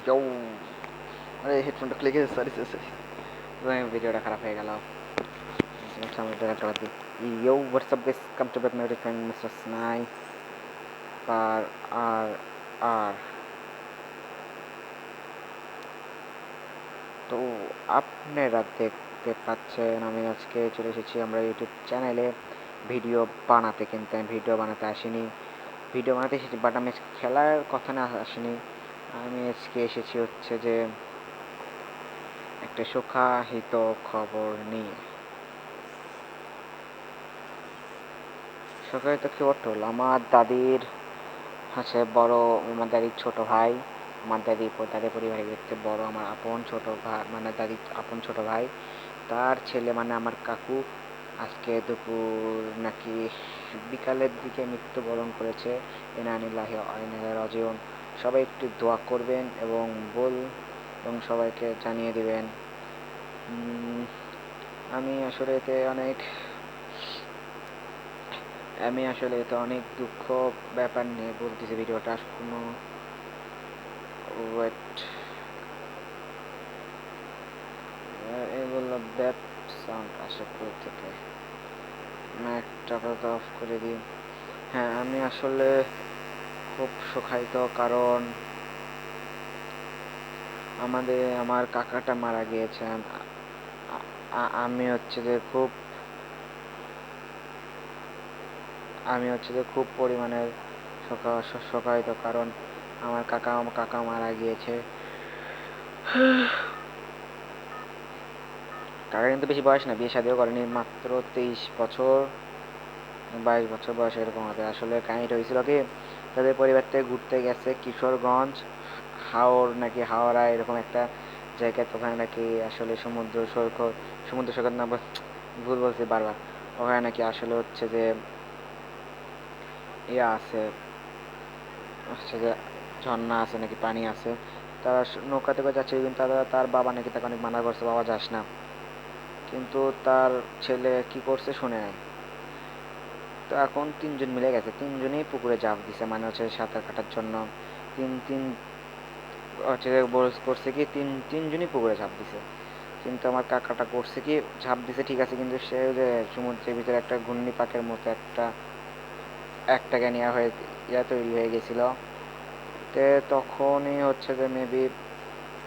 ইয়ো, আরে হেডফোনটা খুলে গেছে, সরি সরি সরি, ভিডিওটা খারাপ হয়ে গেল। সামনে একটা বাদ দিই। Yo, WhatsApp guys, come to back my friend Mister স্নাই আর আর আর তো আপনারা দেখতে পাচ্ছেন আমি আজকে চলে এসেছি আমরা ইউটিউব চ্যানেলে ভিডিও বানাতে, কিন্তু আমি ভিডিও বানাতে আসিনি। ভিডিও বানাতে এসেছি, বাট আমি আজকে খেলার কথা না আসিনি। আমি আজকে এসেছি হচ্ছে যে একটা শোকাহিত খবর নিয়ে। শোকাহিত খবরটা হলো আমার দাদির হচ্ছে বড়, আমার দাদির ছোট ভাই, আমার দাদি পরিবারের দেখতে বড়, আমার আপন ছোট ভাই, মানে দাদির আপন ছোট ভাই, তার ছেলে মানে আমার কাকু আজকে দুপুর নাকি বিকালের দিকে মৃত্যুবরণ করেছে। ইন্নালিল্লাহি ওয়া ইন্না ইলাইহি রাজিউন। সবাই একটু দোয়া করবেন এবং সবাইকে জানিয়ে দিবেন। আমি আসলে এতে অনেক দুঃখ ব্যাপার নিয়ে বলতেছি। ভিডিওটা কোনো ওয়েট, এগুলো ব্যাড সাউন্ড আসে কই থেকে, একটা কথা অফ করে দিই। হ্যাঁ, আমি আসলে খুব শোকায়িত, কারণ আমার কাকাটা মারা গিয়েছেন। আমি হচ্ছে যে খুব পরিমাণের শোকায়িত, কারণ আমার কাকা মারা গিয়েছে। কাকা কিন্তু বেশি বয়স না, বিয়ে শাদিও করেনি, মাত্র 23 বছর 22 বছর বয়স এরকম হবে। আসলে কাহিনীটা হয়েছিল কি, তাদের পরিবার থেকে ঘুরতে গেছে কিশোরগঞ্জ, হাওড়া এরকম একটা জায়গায়। ওখানে নাকি আসলে সমুদ্র সৈকত না, ভুল বলছি বারবার। ওখানে নাকি আসলে হচ্ছে যে ইয়ে আছে, হচ্ছে যে ঝর্ণা আছে নাকি, পানি আছে। তারা নৌকাতে করে যাচ্ছে, কিন্তু তার বাবা নাকি তাকে অনেক মানা করছে, বাবা যাস না। কিন্তু তার ছেলে কি করছে শুনে নাই। তো এখন তিনজন মিলে গেছে, তিনজনেই পুকুরে ঝাঁপ দিছে, মানে হচ্ছে সাঁতার কাটার জন্য। তিন তিন হচ্ছে করছে কি, তিনজনই পুকুরে ঝাঁপ দিছে। কিন্তু আমার কাকাটা করছে কি, ঝাঁপ দিছে ঠিক আছে, কিন্তু সে যে সমুদ্রের ভিতরে একটা ঘূর্ণিপাকের মতো একটা জ্ঞানিয়া হয়ে তৈরি হয়ে গেছিল। তে তখনই হচ্ছে যে মেবি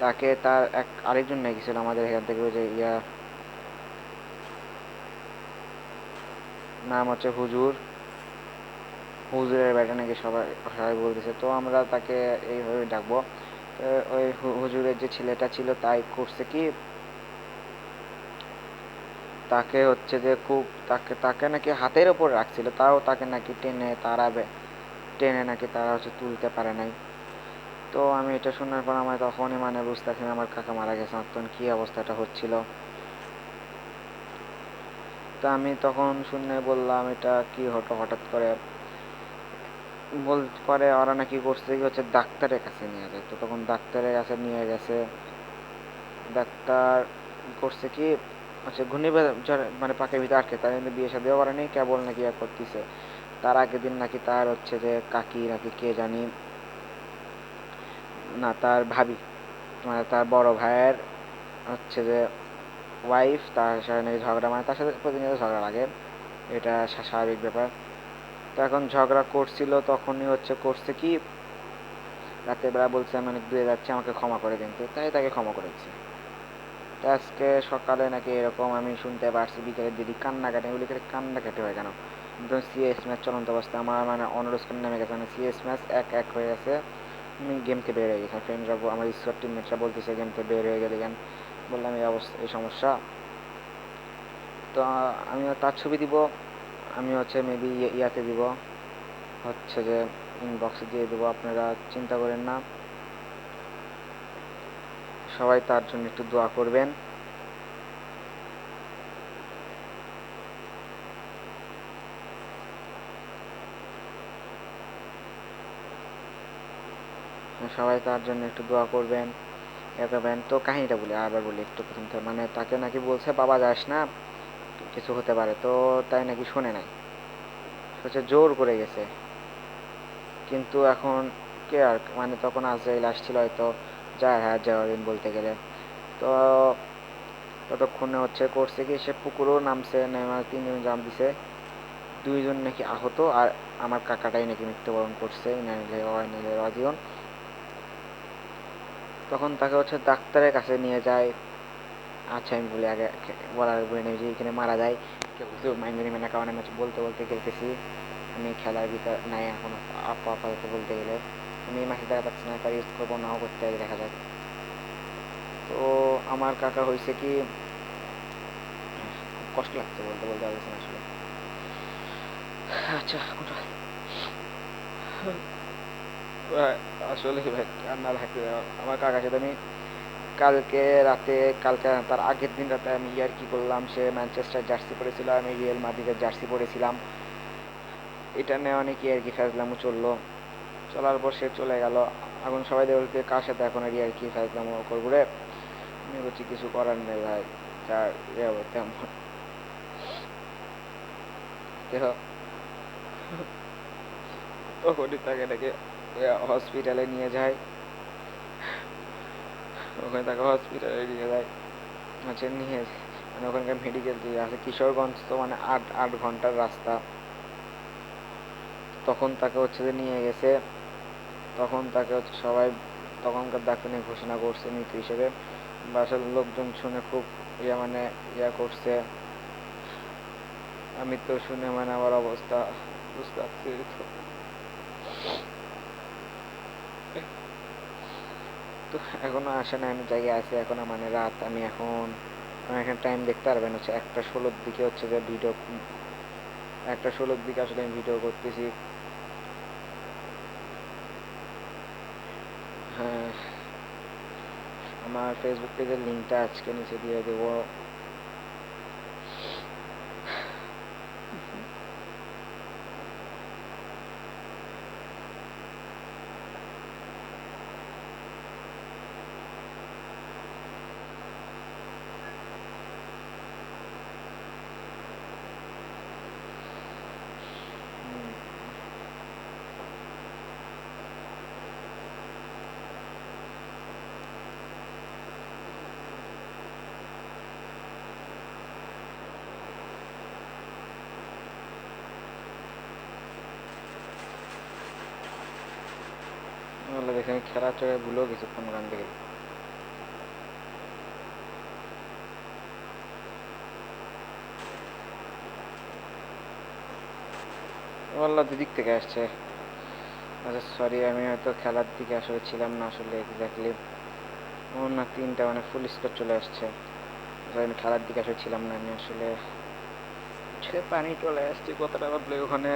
তাকে তার আরেকজন নিয়ে গেছিল আমাদের এখান থেকে, ওই যে নাম হচ্ছে হুজুরের বেটা নাকি সবাই সবাই বলতেছে, তো আমরা তাকে এইভাবে ডাকবো। তো ওই হুজুরের যে ছেলেটা ছিল তাই করছে কি, তাকে হচ্ছে যে খুব তাকে তাকে নাকি হাতের ওপর রাখছিল, তাও তাকে নাকি টেনে নাকি তারা হচ্ছে তুলতে পারে নাই। তো আমি এটা শোনার পর আমার তখনই মানে বুঝতে পারছি আমার কাকা মারা গেছে, আমার তখন কী অবস্থাটা হচ্ছিল। তো আমি তখন শুনে বললাম এটা কি হতো হঠাৎ করে। বলতে পারে ওরা নাকি করছে কি হচ্ছে ডাক্তারের কাছে নিয়ে যায়, তো তখন ডাক্তারের কাছে নিয়ে গেছে। ডাক্তার করছে কি হচ্ছে ঘূর্ণিঝড় মানে পাকের ভিতরে আটকে, তার কিন্তু বিয়ে শাদিও করেনি, কেবল নাকি ইয়া করতেছে। তার আগের দিন নাকি তার হচ্ছে যে কাকি নাকি কে জানি, না তার ভাবি, মানে তার বড় ভাইয়ের হচ্ছে যে ওয়াইফ, তার সাথে নাকি ঝগড়া, মানে তার সাথে প্রতিনিয়ত ঝগড়া লাগে, এটা স্বাভাবিক ব্যাপার। তো এখন ঝগড়া করছিল, তখনই হচ্ছে করছে কি রাতের বেলা বলছে আমি অনেক দূরে যাচ্ছি, আমাকে ক্ষমা করে দিন, তো তাই তাকে ক্ষমা করে দিচ্ছে। তো আজকে সকালে নাকি এরকম আমি শুনতে পারছি, বিকেলের দিদি কান্নাকাটি, এগুলি করে কান্নাকাটি হয় কেন, একদম সিএস ম্যাচ চলন্ত অবস্থা, আমার মানে অনুরোধ করে নেমে গেছে, মানে সিএস ম্যাচ 1-1 হয়ে গেছে। আমি গেম থেকে বের হয়ে গেছি, ফ্রেন্ডরা আমার স্কোয়াড টিমমেটরা বলতেছে গেম থেকে বের হয়ে গেলে কেন, বললাম এই অবস্থা এই সমস্যা। তো আমি তার ছবি দিব, আমি হচ্ছে মেবি ইয়াতে দিব, হচ্ছে যে ইনবক্সে দিয়ে দেবো, আপনারা চিন্তা করেন না, সবাই তার জন্য একটু দোয়া করবেন। সবাই তার জন্য একটু দোয়া করবেন, করবেন। তো কাহিনীটা বলি, আবার বলি একটু প্রথম থেকে, মানে তাকে নাকি বলছে বাবা যাস না, কিছু হতে পারে, তো তাই নাকি শোনে নাই, হচ্ছে জোর করে গেছে। কিন্তু এখন কে আর, মানে তখন আজরাইল আসছিল হয়তো, যাওয়ার দিন বলতে গেলে। তো ততক্ষণে হচ্ছে করছে কি, সে পুকুরেও নামছে, নেমে 3 জন জাম দিছে, 2 জন নাকি আহত, আর আমার কাকাটাই নাকি মৃত্যুবরণ করছে, রাজিউন। তখন তাকে হচ্ছে ডাক্তারের কাছে নিয়ে যায়। আচ্ছা, আমি বলি আগে, বলার বলে নেই যে এখানে মারা যায়, কেউ কিছু মাইন্ড নেবে না, কারণ আমি বলতে বলতে খেলতেছি, আমি খেলার ভিতর নাই এখন আপাতত বলতে গেলে। আমি এই মাসে দেখা যাচ্ছে না, তার ইউজ করবো নাও করতে হবে, দেখা যাক। তো আমার কাকা হয়েছে কি, খুব কষ্ট লাগছে বলতে বলতে পারছি না আসলে। আচ্ছা, আসলে ভাই কান্না লাগছে আমার কাকার সাথে। আমি কালকে রাতে, কালকে তার আগের দিন রাতে আমি ইয়ার কি করলাম, সে ম্যানচেস্টার জার্সি পরেছিল, আমি রিয়েল মাদ্রিদের জার্সি পরেছিলাম। এটা নিয়ে অনেক ইয়ার কি ফেজলামও চললো, চলার পর সে চলে গেল। এখন সবাই বলতে কার সাথে এখন আর ইয়ার কি ফেজলামও করবো রে। আমি বলছি কিছু করার নেই ভাই, যার ইয়ে হবে তেমন। তখনই তাকে ডেকে হসপিটালে নিয়ে যায়, ওখানে তাকে হসপিটালে নিয়ে যায়। আচ্ছা, নিয়ে মানে ওখানকার মেডিকেল যে আছে কিশোরগঞ্জ, তো মানে 8 ঘন্টার রাস্তা। তখন তাকে হচ্ছে যে নিয়ে গেছে, তখন তাকে হচ্ছে সবাই তখনকার ডাক্তার নিয়ে ঘোষণা করছে মৃত হিসেবে। বাসার লোকজন শুনে খুব মানে করছে। আমি তো শুনে মানে আমার অবস্থা বুঝতে পারছি। তো এখনো আসে না, আমি জায়গায় আছি এখনো, মানে রাত, আমি এখন, আমি এখানে টাইম দেখতে পারবেন হচ্ছে 1টা 16-র দিকে হচ্ছে যে ভিডিও, 1টা 16-র দিকে আসলে আমি ভিডিও করতেছি। হ্যাঁ, আমার ফেসবুক পেজের লিঙ্কটা আজকে নিচে দিয়ে দেবো। দেখে আমি খেলার চোখে ভুলেও গেছি কোন গান থেকে। ওয়াল্লাহ দুদিক থেকে আসছে। আচ্ছা সরি, আমি হয়তো খেলার দিকে আসলে ছিলাম না আসলে এক্স্যাক্টলি। ও না, 3টা মানে ফুল স্কোর চলে আসছে। আমি খেলার দিকে আসলে ছিলাম না, আমি আসলে পানি চলে আসছে কথাটা ভাবলে। ওখানে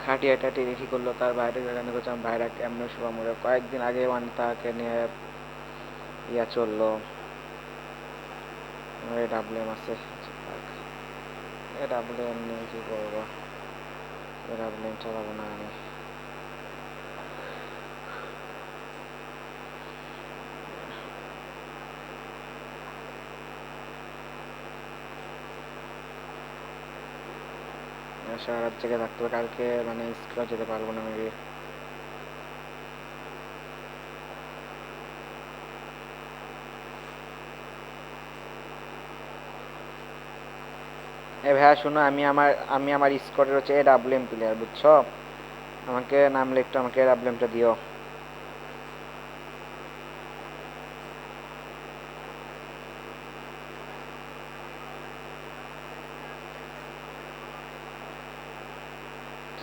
খাটিয়া টাটি রেখি করলো, তার বাইরে যেখানে করছিলাম ভাইরা কেমনে শোয়া মরে কয়েকদিন আগে মানে তাকে নিয়ে চললো। ডাব্লিউএম আছে, ডাব্লিউএম নিয়ে কি করবো, ডাব্লিউএম চালাবো না আমি। সারা রাত জেগে থাকতে হবে কালকে, মানে স্কুলে যেতে পারবো না মেবি। এ ভাইয়া শোনো, আমি আমার স্কোয়াডের হচ্ছে ডাব্লিউএম প্লেয়ার, বুঝছো? আমাকে নামলে একটু আমাকে ডাব্লিউএমটা দিও।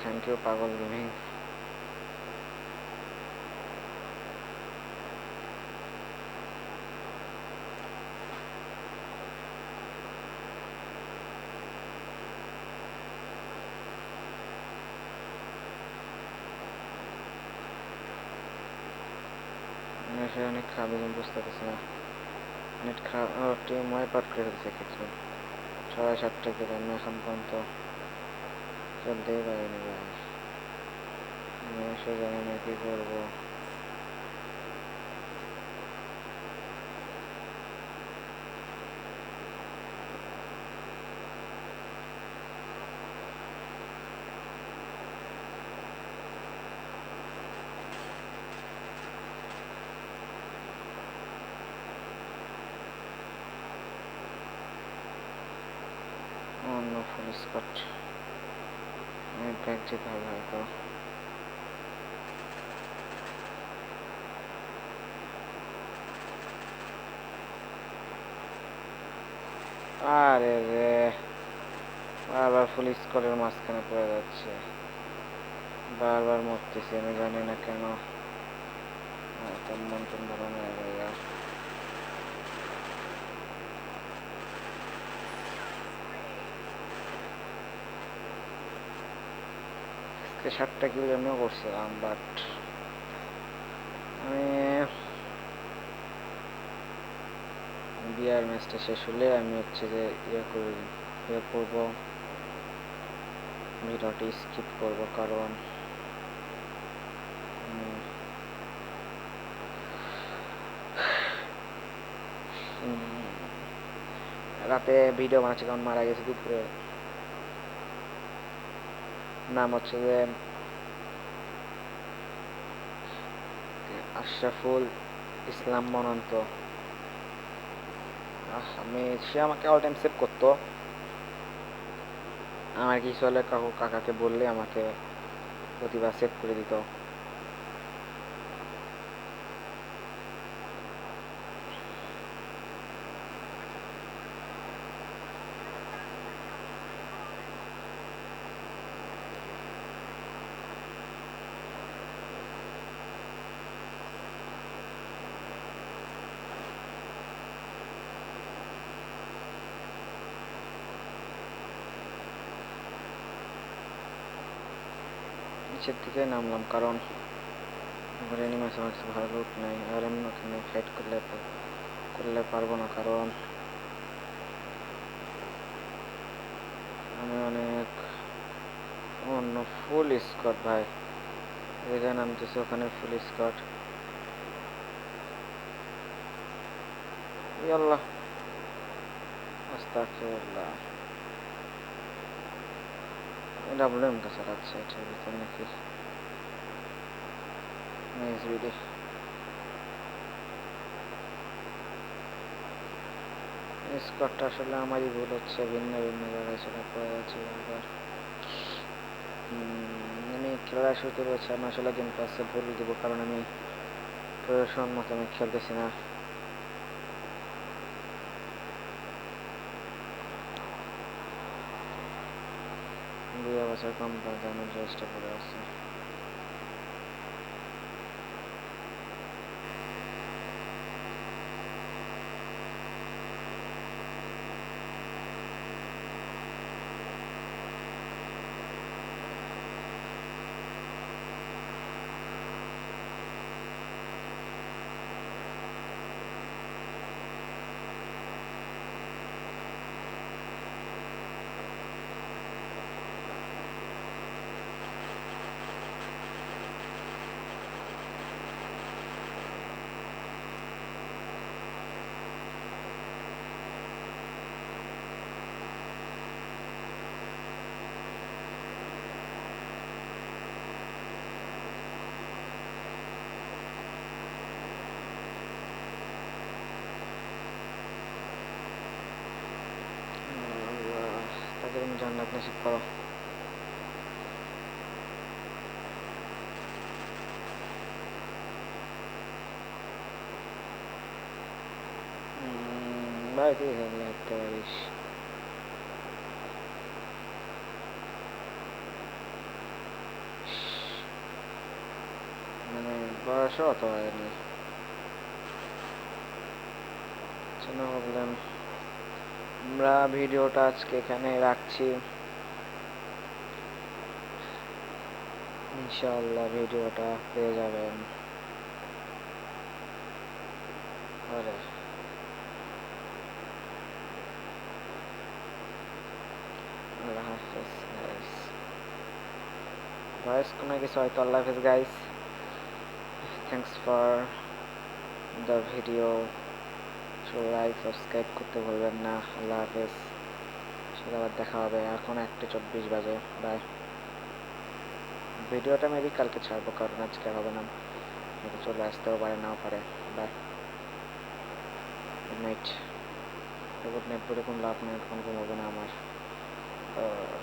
থ্যাংক ইউ পাগল গেমিং। সে অনেক খারাপ, আমি বুঝতে পারছি না। নেট খারাপ, টিম ওয়াইপ আউট করে ফেলছে কিছু। 6-7টা কিলো আমি এখন পর্যন্ত চলতেই পারিনি ভাই। আমি আসলে জানি না কি করবো। স্কট ব্যাগ যেতে হবে হয়তো। আরে রে, বারবার ফুল স্কোরের মাঝখানে পড়ে যাচ্ছে, বারবার মরতেছি, আমি জানি না কেন। মন টন ভালো নয় ভাইয়া। আজকে 7টা কিল এমনিও করছিলাম, বাট আমি বিয়ার ম্যাচটা শেষ হলে আমি হচ্ছে যে ইয়ে করবো, ভিডিওটি স্কিপ করব, কারণ রাতে ভিডিও বানাচ্ছি, কারণ মারা গেছে দুপুরে। নাম হচ্ছে যে আশরাফুল ইসলাম মনন্ত। সে আমাকে অল টাইম সেভ করতো, আমার কিছু হলে কাকাকে বললে আমাকে প্রতিবার সেভ করে দিত। নিচের দিকে নামলাম, কারণ অ্যানিমেশন আমার ভালো লুক নাই, আর আমি ওখানে ফাইট করলে পারবো না, কারণ আমি অনেক অন্য ফুল স্কট ভাই, যেখানে নামতেছে ওখানে ফুল স্কট। আল্লাহ, আস্তাগফিরুল্লাহ। ডাব্লিউএম কা চালাচ্ছে এটার ভিতর নাকি? Nice BD. স্কটটা আসলে আমারই ভুল হচ্ছে, ভিন্ন ভিন্ন জায়গায় সেটা পড়ে যাচ্ছে বারবার। আমি খেলা শুরু করেছি, আমি আসলে গেম পাসে ভুল দেবো, কারণ আমি প্রয়োজন মতো আমি খেলতেছি না। দুই বছর কম দামের ড্রেসটা পরে আছে। তাকে তুমি জান্নাত নসিব করো। ভাই তুই খেললে হাঁটতে পারিস। মানে বয়সও অত হয়নি, কোনো প্রবলেম। আমরা ভিডিওটা আজকে এখানে রাখছি, ইনশাআল্লাহ ভিডিওটা পেয়ে যাবেন পরে। আল্লাহ হাফেজ গাইস। ভয়েস কোনো কিছু হয়তো। আল্লাহ হাফেজ guys, thanks for the video. Like subscribe করতে ভুলবেন না। আল্লাহ হাফেজ, সেটা আবার দেখা হবে। এখন 1:24 বাজে। বাই। ভিডিওটা মেবি কালকে ছাড়বো, কারণ আজকে হবে না, চলে আসতেও পারে নাও পারে। Bye, good night. Good night বলে কোনো লাভ নেই, এখন ঘুমাবো না আমার। আহ,